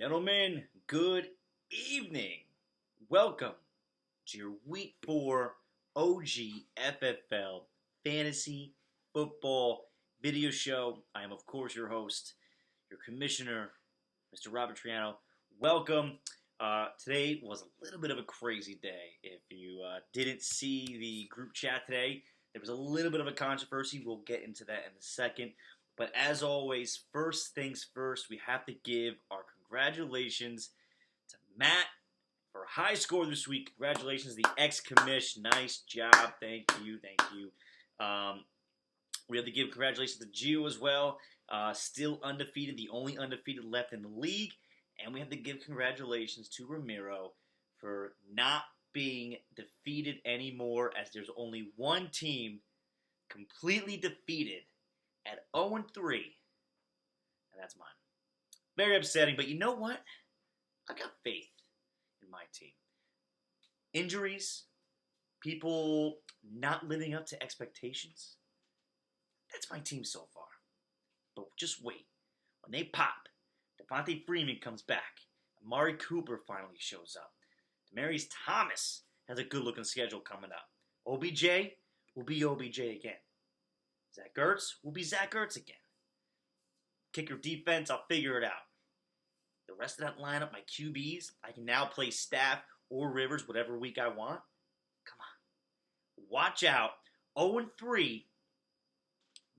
Gentlemen, good evening. Welcome to your Week 4 OGFFL Fantasy Football video show. I am, of course, your host, your commissioner, Mr. Robert Triano. Welcome. Today was a little bit of a crazy day. If you didn't see the group chat today, there was a little bit of a controversy. We'll get into that in a second. But as always, first things first, we have to give our congratulations to Matt for a high score this week. Congratulations, the ex-commish. Nice job. Thank you. We have to give congratulations to Gio as well. Still undefeated, the only undefeated left in the league. And we have to give congratulations to Ramiro for not being defeated anymore, as there's only one team completely defeated at 0-3, and that's mine. Very upsetting, but you know what? I've got faith in my team. Injuries, people not living up to expectations, that's my team so far. But just wait. When they pop, Devontae Freeman comes back. Amari Cooper finally shows up. Demaryius Thomas has a good-looking schedule coming up. OBJ will be OBJ again. Zach Ertz will be Zach Ertz again. Kicker defense, I'll figure it out. The rest of that lineup, my QBs, I can now play Staff or Rivers whatever week I want. Come on. Watch out. 0-3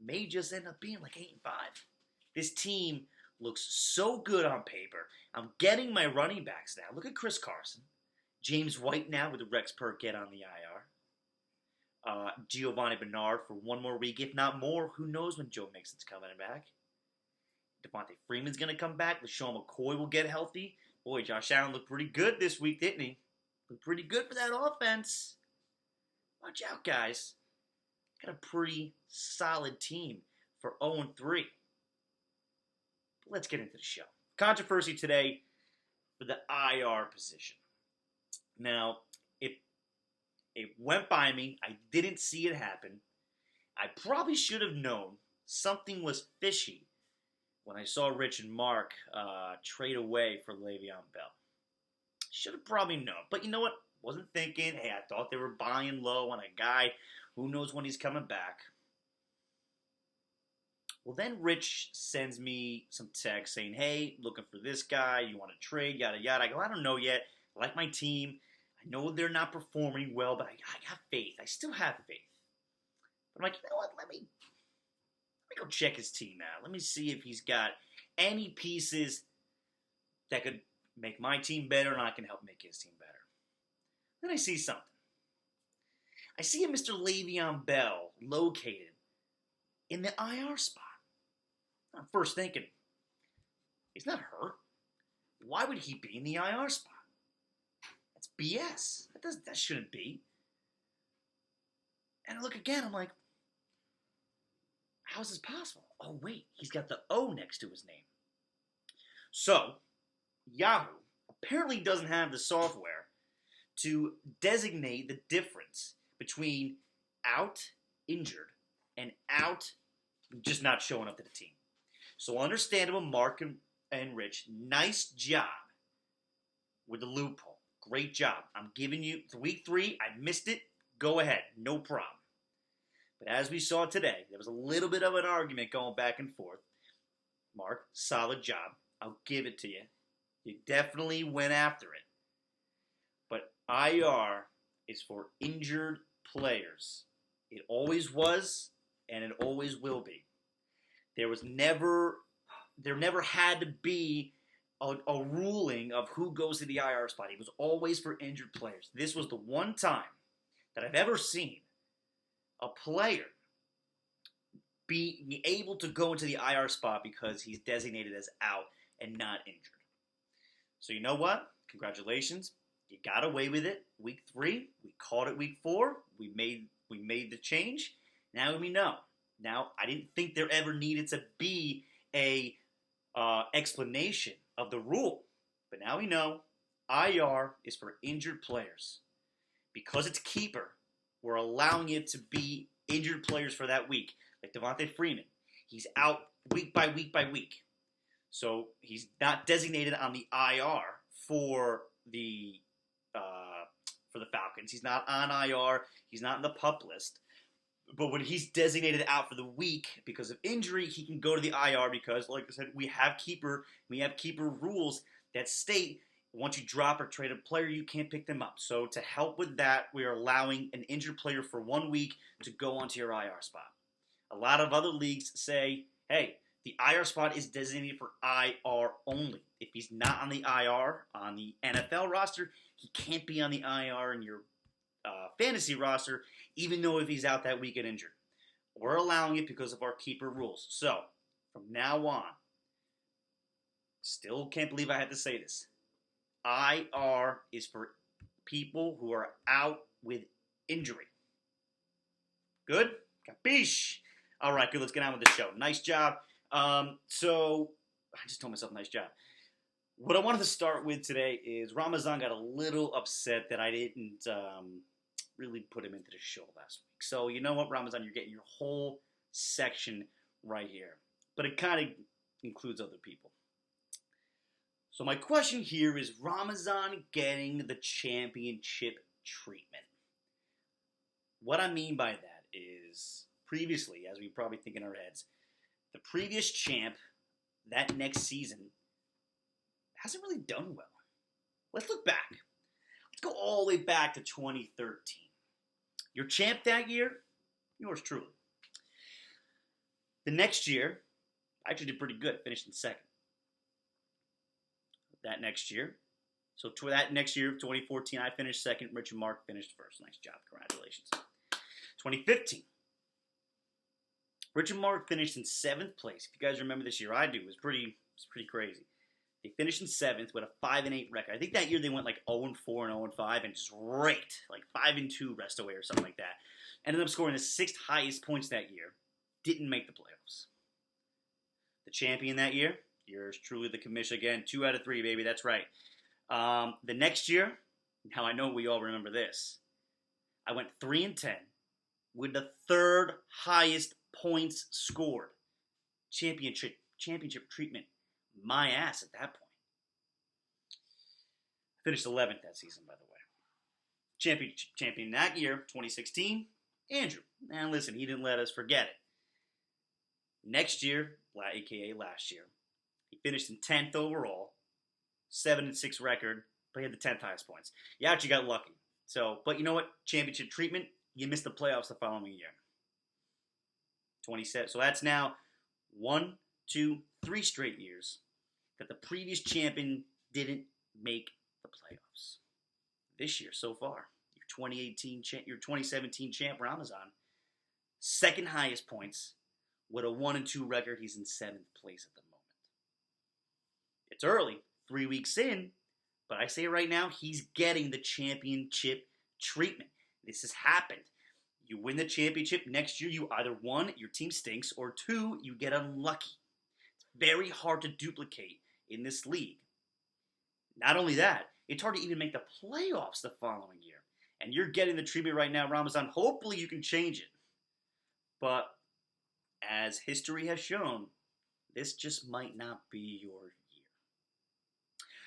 may just end up being like 8-5. This team looks so good on paper. I'm getting my running backs now. Look at Chris Carson. James White now with the Rex Burkhead on the IR. Giovanni Bernard for one more week, if not more. Who knows when Joe Mixon's coming back? Devontae Freeman's going to come back. LaShawn McCoy will get healthy. Boy, Josh Allen looked pretty good this week, didn't he? Looked pretty good for that offense. Watch out, guys. Got a pretty solid team for 0-3. But let's get into the show. Controversy today for the IR position. Now, it went by me. I didn't see it happen. I probably should have known something was fishy when I saw Rich and Mark trade away for Le'Veon Bell. Should have probably known. But you know what? Wasn't thinking. Hey, I thought they were buying low on a guy. Who knows when he's coming back? Well, then Rich sends me some text saying, hey, looking for this guy. You want to trade? Yada, yada. I go, I don't know yet. I like my team. I know they're not performing well, but I got faith. I still have faith. But I'm like, you know what? Let me go check his team out. Let me see if he's got any pieces that could make my team better, and I can help make his team better. Then I see something. I see a Mr. Le'Veon Bell located in the IR spot. I'm first thinking, he's not hurt. Why would he be in the IR spot? That's BS. That shouldn't be. And I look again, I'm like, how is this possible? Oh, wait, he's got the O next to his name. So, Yahoo apparently doesn't have the software to designate the difference between out, injured, and out, just not showing up to the team. So, understandable, Mark and Rich, nice job with the loophole. Great job. I'm giving you week 3. I missed it. Go ahead. No problem. But as we saw today, there was a little bit of an argument going back and forth. Mark, solid job. I'll give it to you. You definitely went after it. But IR is for injured players. It always was, and it always will be. There never had to be a ruling of who goes to the IR spot. It was always for injured players. This was the one time that I've ever seen a player be able to go into the IR spot because he's designated as out and not injured. So you know what? Congratulations. You got away with it. Week 3. We caught it week 4. We made the change. Now we know. Now, I didn't think there ever needed to be a explanation of the rule. But now we know IR is for injured players. Because it's keeper, we're allowing it to be injured players for that week. Like Devontae Freeman. He's out week by week by week. So he's not designated on the IR for the Falcons. He's not on IR. He's not in the PUP list. But when he's designated out for the week because of injury, he can go to the IR because, like I said, we have keeper rules that state once you drop or trade a player, you can't pick them up. So to help with that, we are allowing an injured player for 1 week to go onto your IR spot. A lot of other leagues say, hey, the IR spot is designated for IR only. If he's not on the IR on the NFL roster, he can't be on the IR in your fantasy roster, even though if he's out that week and injured. We're allowing it because of our keeper rules. So, from now on, still can't believe I had to say this. IR is for people who are out with injury. Good? Capiche? All right, good. Let's get on with the show. Nice job. So, I just told myself nice job. What I wanted to start with today is Ramazan got a little upset that I didn't really put him into the show last week. So, you know what, Ramazan? You're getting your whole section right here. But it kind of includes other people. So my question here is Ramazan getting the championship treatment. What I mean by that is previously, as we probably think in our heads, the previous champ that next season hasn't really done well. Let's look back. Let's go all the way back to 2013. Your champ that year, yours truly. The next year, I actually did pretty good, finished in second. That next year. So to that next year, 2014, I finished second. Rich and Mark finished first. Nice job. Congratulations. 2015. Rich and Mark finished in 7th place. If you guys remember this year, I do. It was pretty crazy. They finished in 7th with a 5-8 record. I think that year they went like 0-4 and 0-5 and just raked like 5-2 rest away or something like that. Ended up scoring the 6th highest points that year. Didn't make the playoffs. The champion that year, yours truly, the commission again. 2 out of 3, baby. That's right. The next year, now I know we all remember this. I went 3-10 with the 3rd highest points scored. Championship treatment. My ass at that point. Finished 11th that season, by the way. Champion that year, 2016, Andrew. Now listen, he didn't let us forget it. Next year, aka last year, he finished in 10th overall, 7-6 record, but he had the 10th highest points. You actually got lucky. So, but you know what? Championship treatment, you missed the playoffs the following year. 27. So that's now 1, 2, 3 straight years that the previous champion didn't make the playoffs. This year so far, your 2017 champ Ramazan, 2nd highest points with a 1-2 record. He's in 7th place at the moment. It's early, 3 weeks in, but I say right now, he's getting the championship treatment. This has happened. You win the championship, next year you either 1, your team stinks, or 2, you get unlucky. It's very hard to duplicate in this league. Not only that, it's hard to even make the playoffs the following year. And you're getting the treatment right now, Ramazan. Hopefully you can change it. But as history has shown, this just might not be your year.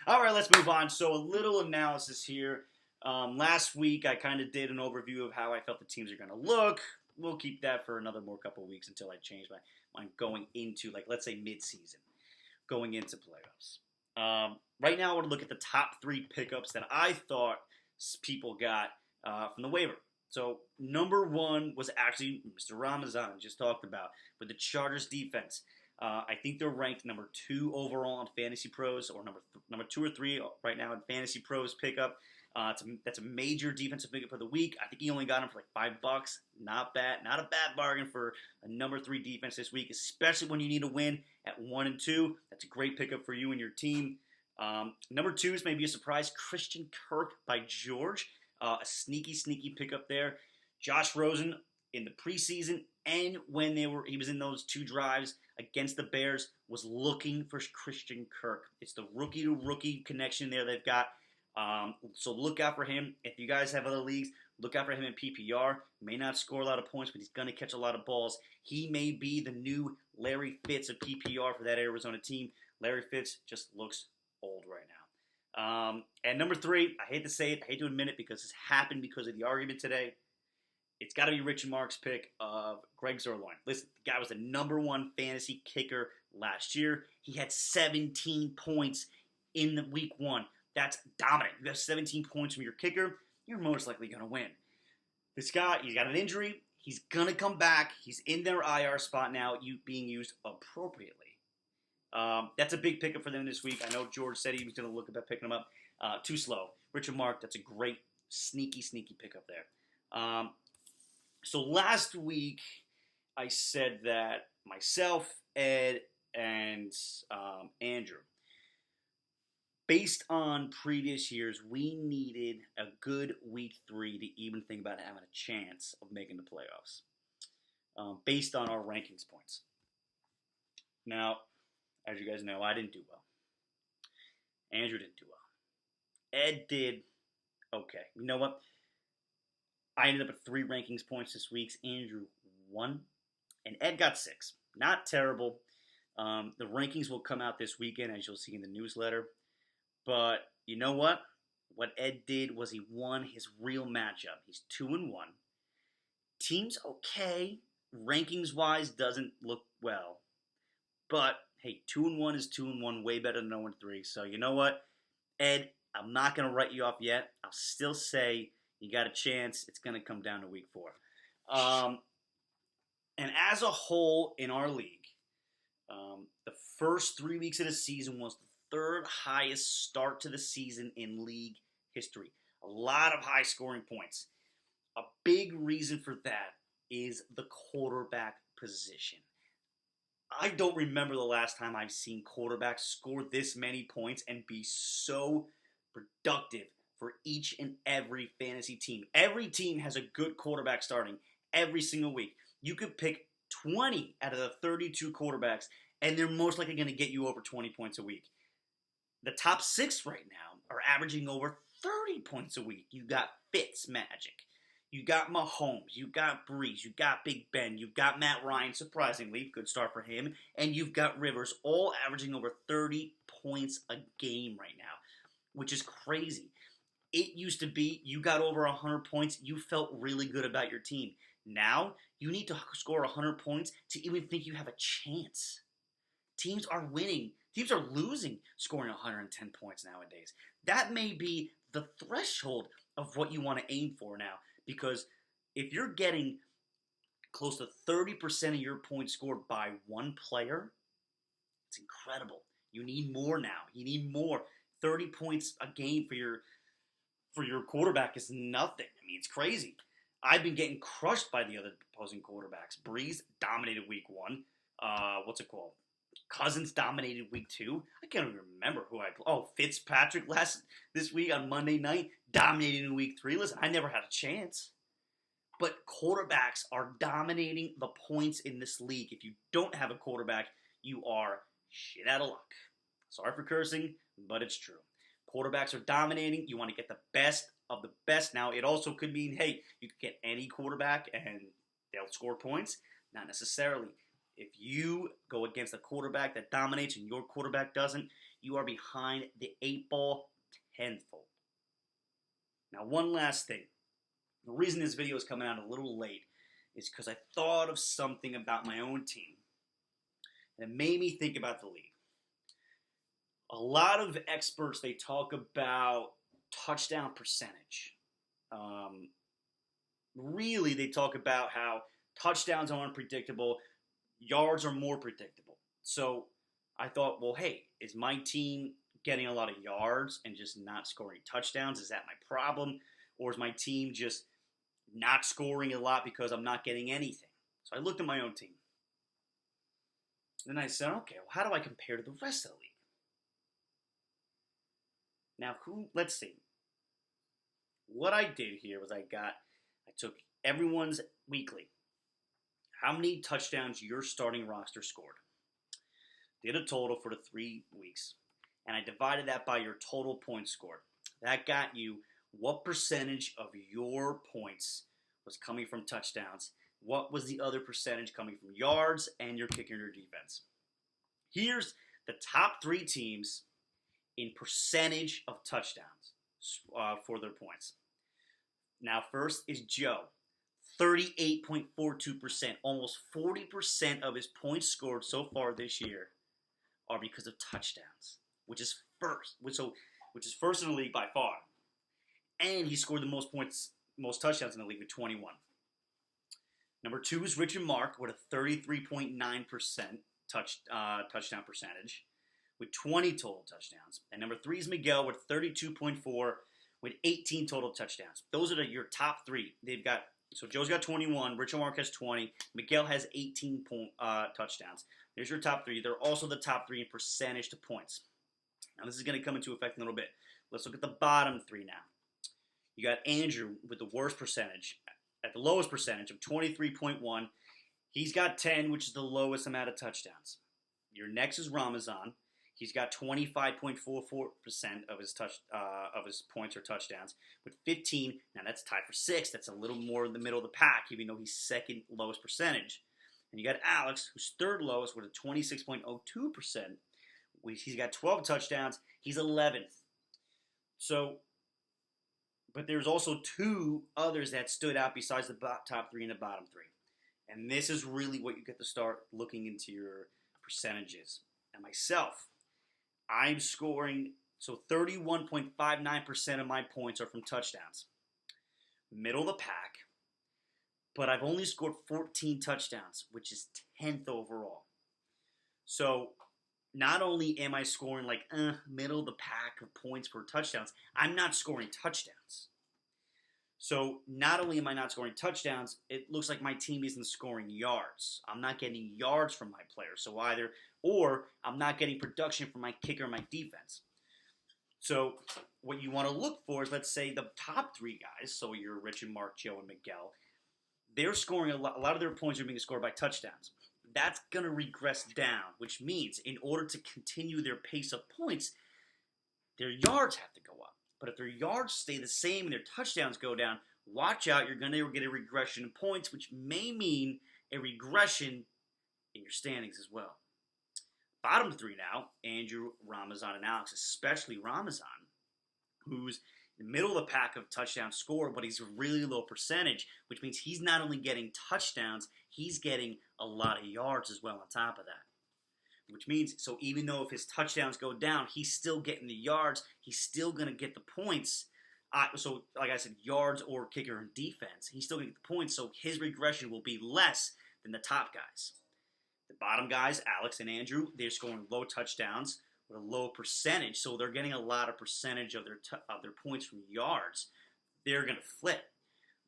All right, let's move on. So a little analysis here. Last week, I kind of did an overview of how I felt the teams are going to look. We'll keep that for another more couple of weeks until I change my mind going into, like, let's say mid-season, going into playoffs. Right now, I want to look at the top 3 pickups that I thought people got from the waiver. So number 1 was actually Mr. Ramazan, just talked about, with the Chargers defense. I think they're ranked number 2 overall on Fantasy Pros, or number 2 or 3 right now in Fantasy Pros pickup. That's a major defensive pickup for the week. I think he only got him for like $5. Not bad. Not a bad bargain for a number 3 defense this week, especially when you need a win at 1-2. That's a great pickup for you and your team. Number 2 is maybe a surprise. Christian Kirk by George. A sneaky pickup there. Josh Rosen in the preseason and when he was in those 2 drives against the Bears was looking for Christian Kirk. It's the rookie-to-rookie connection there they've got. So look out for him. If you guys have other leagues, look out for him in PPR. May not score a lot of points, but he's going to catch a lot of balls. He may be the new Larry Fitz of PPR for that Arizona team. Larry Fitz just looks old right now. And number 3, I hate to say it, I hate to admit it because this happened because of the argument today. It's got to be Rich and Mark's pick of Greg Zuerlein. Listen, the guy was the number 1 fantasy kicker last year. He had 17 points in the week 1. That's dominant. You have 17 points from your kicker, you're most likely going to win. This guy, he's got an injury. He's going to come back. He's in their IR spot now, being used appropriately. That's a big pickup for them this week. I know George said he was going to look at picking him up. Too slow. Richard Mark, that's a great, sneaky pickup there. So last week, I said that myself, Ed, and Andrew, based on previous years, we needed a good week 3 to even think about having a chance of making the playoffs, based on our rankings points. Now, as you guys know, I didn't do well. Andrew didn't do well. Ed did okay. You know what? I ended up at 3 rankings points this week. Andrew 1, and Ed got 6. Not terrible. The rankings will come out this weekend, as you'll see in the newsletter. But you know what? What Ed did was he won his real matchup. He's 2-1. Team's okay. Rankings-wise, doesn't look well. But, hey, 2-1 is 2-1, way better than 0-3. So, you know what? Ed, I'm not going to write you off yet. I'll still say you got a chance. It's going to come down to week 4. And as a whole in our league, the first 3 weeks of the season was the 3rd highest start to the season in league history. A lot of high-scoring points. A big reason for that is the quarterback position. I don't remember the last time I've seen quarterbacks score this many points and be so productive for each and every fantasy team. Every team has a good quarterback starting every single week. You could pick 20 out of the 32 quarterbacks, and they're most likely going to get you over 20 points a week. The top 6 right now are averaging over 30 points a week. You got Fitzmagic. You got Mahomes. You got Breeze. You got Big Ben. You've got Matt Ryan, surprisingly. Good start for him. And you've got Rivers, all averaging over 30 points a game right now, which is crazy. It used to be you got over 100 points, you felt really good about your team. Now, you need to score 100 points to even think you have a chance. Teams are winning. Teams are losing scoring 110 points nowadays. That may be the threshold of what you want to aim for now. Because if you're getting close to 30% of your points scored by one player, it's incredible. You need more now. You need more. 30 points a game for your quarterback is nothing. I mean, it's crazy. I've been getting crushed by the other opposing quarterbacks. Breeze dominated week 1. Cousins dominated week 2. I can't even remember who I played. Oh, Fitzpatrick this week on Monday night dominated in week 3. Listen, I never had a chance. But quarterbacks are dominating the points in this league. If you don't have a quarterback, you are shit out of luck. Sorry for cursing, but it's true. Quarterbacks are dominating. You want to get the best of the best. Now, it also could mean, hey, you could get any quarterback and they'll score points. Not necessarily. If you go against a quarterback that dominates and your quarterback doesn't, you are behind the 8 ball tenfold. Now, one last thing. The reason this video is coming out a little late is because I thought of something about my own team that made me think about the league. A lot of experts, they talk about touchdown percentage. Really, they talk about how touchdowns are unpredictable, yards are more predictable. So I thought, well, hey, is my team getting a lot of yards and just not scoring touchdowns? Is that my problem? Or is my team just not scoring a lot because I'm not getting anything? So I looked at my own team. Then I said, okay, well, how do I compare to the rest of the league? Now, let's see. What I did here was I took everyone's weekly. How many touchdowns your starting roster scored. Did a total for the 3 weeks. And I divided that by your total points scored. That got you what percentage of your points was coming from touchdowns. What was the other percentage coming from yards and your kicker and your defense. Here's the top 3 teams in percentage of touchdowns for their points. Now, first is Joe, 38.42%. Almost 40% of his points scored so far this year are because of touchdowns, which is first in the league by far. And he scored the most touchdowns in the league with 21. Number 2 is Richard Mark with a 33.9% touchdown percentage with 20 total touchdowns. And number 3 is Miguel with 32.4 with 18 total touchdowns. Those are your top 3. So Joe's got 21, Richard Mark has 20, Miguel has 18 touchdowns. There's your top 3. They're also the top 3 in percentage to points. Now this is going to come into effect in a little bit. Let's look at the bottom 3 now. You got Andrew with the worst percentage, at the lowest percentage of 23.1. He's got 10, which is the lowest amount of touchdowns. Your next is Ramazan. He's got 25.44% of his points or touchdowns with 15. Now that's tied for 6th. That's a little more in the middle of the pack, even though he's second lowest percentage. And you got Alex, who's third lowest with a 26.02%. He's got 12 touchdowns. He's 11th. So, but there's also 2 others that stood out besides the top 3 and the bottom 3. And this is really what you get to start looking into your percentages. And myself, I'm scoring, so 31.59% of my points are from touchdowns. Middle of the pack, but I've only scored 14 touchdowns, which is 10th overall. So not only am I scoring like middle of the pack of points per touchdowns, I'm not scoring touchdowns. So not only am I not scoring touchdowns, it looks like my team isn't scoring yards. I'm not getting yards from my players. Or I'm not getting production from my kicker and my defense. So what you want to look for is, let's say, the top 3 guys, so your Richard, Mark, Joe, and Miguel, they're scoring a lot of their points are being scored by touchdowns. That's going to regress down, which means in order to continue their pace of points, their yards have to go up. But if their yards stay the same and their touchdowns go down, watch out, you're going to get a regression in points, which may mean a regression in your standings as well. Bottom 3 now, Andrew, Ramazan, and Alex, especially Ramazan, who's in the middle of the pack of touchdowns scored, but he's a really low percentage, which means he's not only getting touchdowns, he's getting a lot of yards as well on top of that. Which means, so even though if his touchdowns go down, he's still getting the yards, he's still going to get the points. So, like I said, yards or kicker and defense, he's still going to get the points, so his regression will be less than the top guys. The bottom guys, Alex and Andrew, they're scoring low touchdowns with a low percentage, so they're getting a lot of percentage of their points from yards. They're going to flip.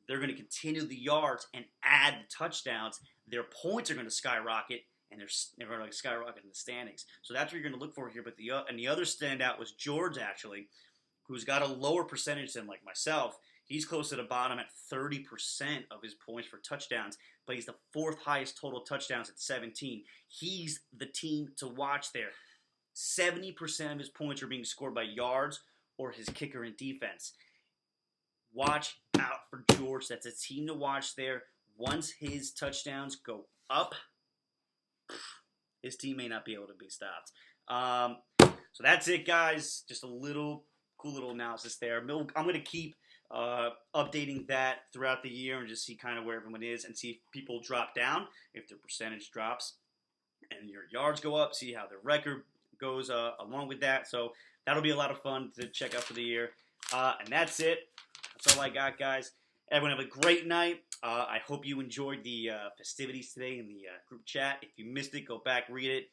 They're going to continue the yards and add the touchdowns. Their points are going to skyrocket, and they're going to skyrocket in the standings. So that's what you're going to look for here. But the other standout was George, actually, who's got a lower percentage than like myself. He's close to the bottom at 30% of his points for touchdowns, but he's the 4th highest total touchdowns at 17. He's the team to watch there. 70% of his points are being scored by yards or his kicker and defense. Watch out for George. That's a team to watch there. Once his touchdowns go up, his team may not be able to be stopped. So that's it, guys. Just a cool little analysis there. I'm going to keep updating that throughout the year and just see kind of where everyone is and see if people drop down, if their percentage drops, and your yards go up, see how the record goes along with that. So that'll be a lot of fun to check out for the year. And that's it. That's all I got, guys. Everyone have a great night. I hope you enjoyed the festivities today in the group chat. If you missed it, go back, read it.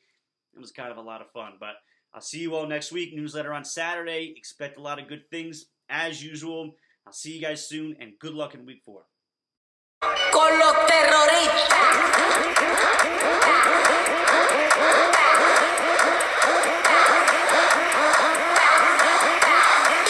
It was kind of a lot of fun. But I'll see you all next week. Newsletter on Saturday. Expect a lot of good things as usual. I'll see you guys soon, and good luck in week 4. Con los terroristas.